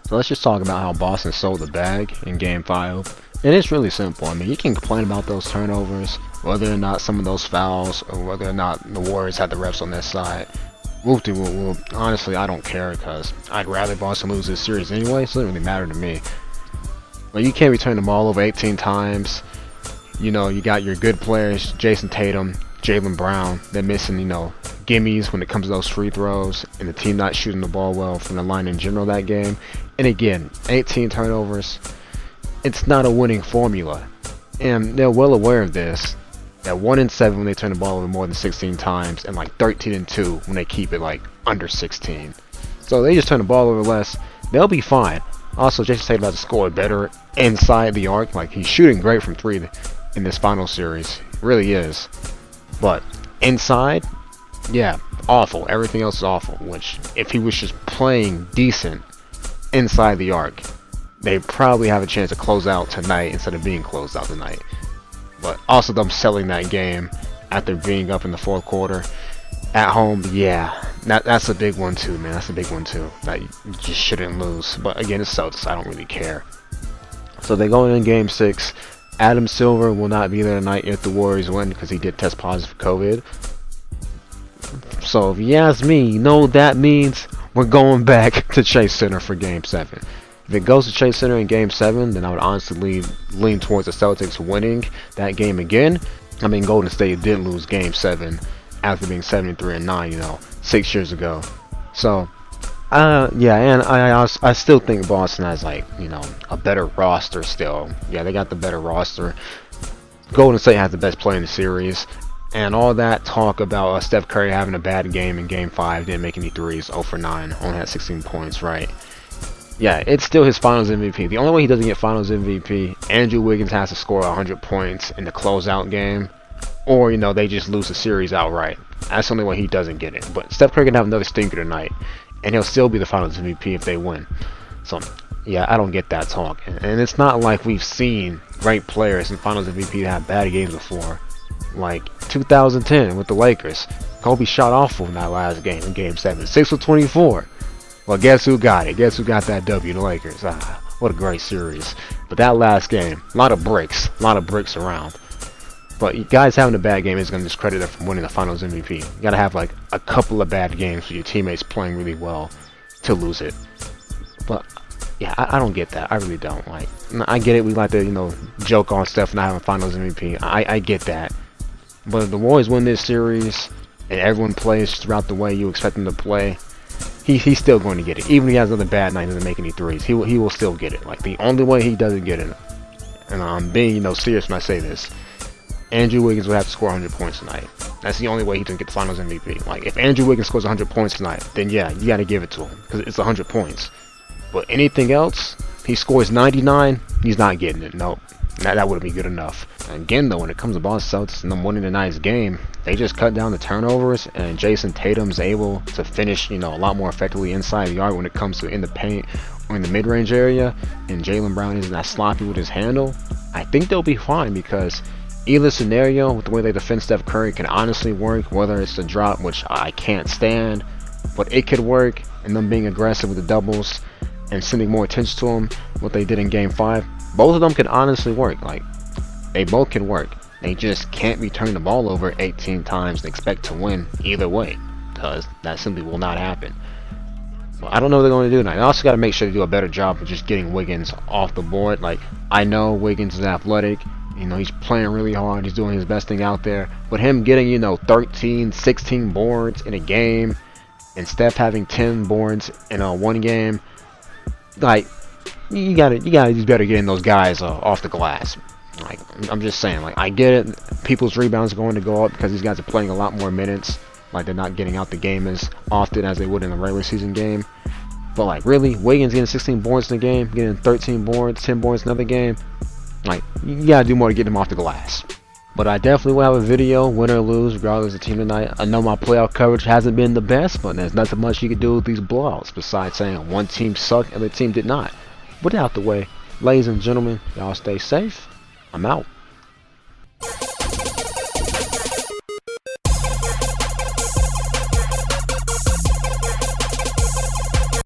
So let's just talk about how Boston sold the bag in Game 5. And it's really simple. I mean, you can complain about those turnovers, whether or not some of those fouls, or whether or not the Warriors had the refs on their side. Whoop-de-whoop-whoop. Honestly, I don't care because I'd rather Boston lose this series anyway, so it doesn't really matter to me. But you can't return the ball over 18 times. You know, you got your good players, Jason Tatum, Jaylen Brown. They're missing, gimmies when it comes to those free throws, and the team not shooting the ball well from the line in general that game. And again, 18 turnovers. It's not a winning formula, and they're well aware of this. That 1 in 7 when they turn the ball over more than 16 times, and like 13 and 2 when they keep it like under 16. So they just turn the ball over less. They'll be fine. Also, Jason Tatum has to score better inside the arc. Like, he's shooting great from 3 in this final series, really is. But inside, yeah, awful. Everything else is awful. Which, if he was just playing decent inside the arc, they probably have a chance to close out tonight instead of being closed out tonight. But also them selling that game after being up in the fourth quarter at home, yeah, that's a big one too, man. That's a big one too. That you just shouldn't lose. But again, it's Celtics. I don't really care. So they're going in Game 6. Adam Silver will not be there tonight if the Warriors win because he did test positive for COVID. So if you ask me, that means we're going back to Chase Center for Game 7. If it goes to Chase Center in Game 7, then I would honestly lean towards the Celtics winning that game again. I mean, Golden State did lose Game 7 after being 73-9, 6 years ago. So, yeah, and I still think Boston has, like, a better roster still. Yeah, they got the better roster. Golden State has the best player in the series. And all that talk about Steph Curry having a bad game in Game 5, didn't make any threes, 0 for 9, only had 16 points, right? Yeah, it's still his Finals MVP. The only way he doesn't get Finals MVP, Andrew Wiggins has to score 100 points in the closeout game, or, they just lose the series outright. That's the only way he doesn't get it. But Steph Curry can have another stinker tonight, and he'll still be the Finals MVP if they win. So, yeah, I don't get that talk. And it's not like we've seen great players in Finals MVP that have bad games before. Like 2010 with the Lakers. Kobe shot awful in that last game, in Game 7. 6 for 24. Well, guess who got it? Guess who got that W? The Lakers. What a great series. But that last game, a lot of bricks around. But guys having a bad game is going to discredit it from winning the Finals MVP. You got to have like a couple of bad games with your teammates playing really well to lose it. But yeah, I don't get that. I really don't. Like, I get it. We like to joke on Steph not having Finals MVP. I get that. But if the Warriors win this series and everyone plays throughout the way you expect them to play, he's still going to get it. Even if he has another bad night and doesn't make any threes, he will still get it. Like, the only way he doesn't get it, and I'm being serious when I say this, Andrew Wiggins will have to score 100 points tonight. That's the only way he doesn't get the Finals MVP. Like, if Andrew Wiggins scores 100 points tonight, then yeah, you got to give it to him because it's 100 points. But anything else, he scores 99, he's not getting it. Nope. That wouldn't be good enough. Again, though, when it comes to Boston Celtics and them winning tonight's game, they just cut down the turnovers, and Jason Tatum's able to finish, a lot more effectively inside the arc when it comes to in the paint or in the mid-range area, and Jaylen Brown isn't that sloppy with his handle. I think they'll be fine because either scenario, with the way they defend Steph Curry, can honestly work, whether it's the drop, which I can't stand, but it could work, and them being aggressive with the doubles and sending more attention to him, what they did in Game 5. Both of them can honestly work. Like, they both can work. They just can't return the ball over 18 times and expect to win either way, because that simply will not happen. Well, I don't know what they're going to do tonight. They also got to make sure they do a better job of just getting Wiggins off the board. Like, I know Wiggins is athletic. He's playing really hard. He's doing his best thing out there. But him getting, 13, 16 boards in a game, and Steph having 10 boards in one game, like, you gotta just better getting those guys off the glass. Like, I'm just saying, like, I get it. People's rebounds are going to go up because these guys are playing a lot more minutes. Like, they're not getting out the game as often as they would in a regular season game. But, like, really, Wiggins getting 16 boards in the game, getting 13 boards, 10 boards in another game. Like, you gotta do more to get them off the glass. But I definitely will have a video, win or lose, regardless of the team tonight. I know my playoff coverage hasn't been the best, but there's nothing much you can do with these blowouts besides saying one team sucked and the team did not. But out the way, ladies and gentlemen, y'all stay safe. I'm out.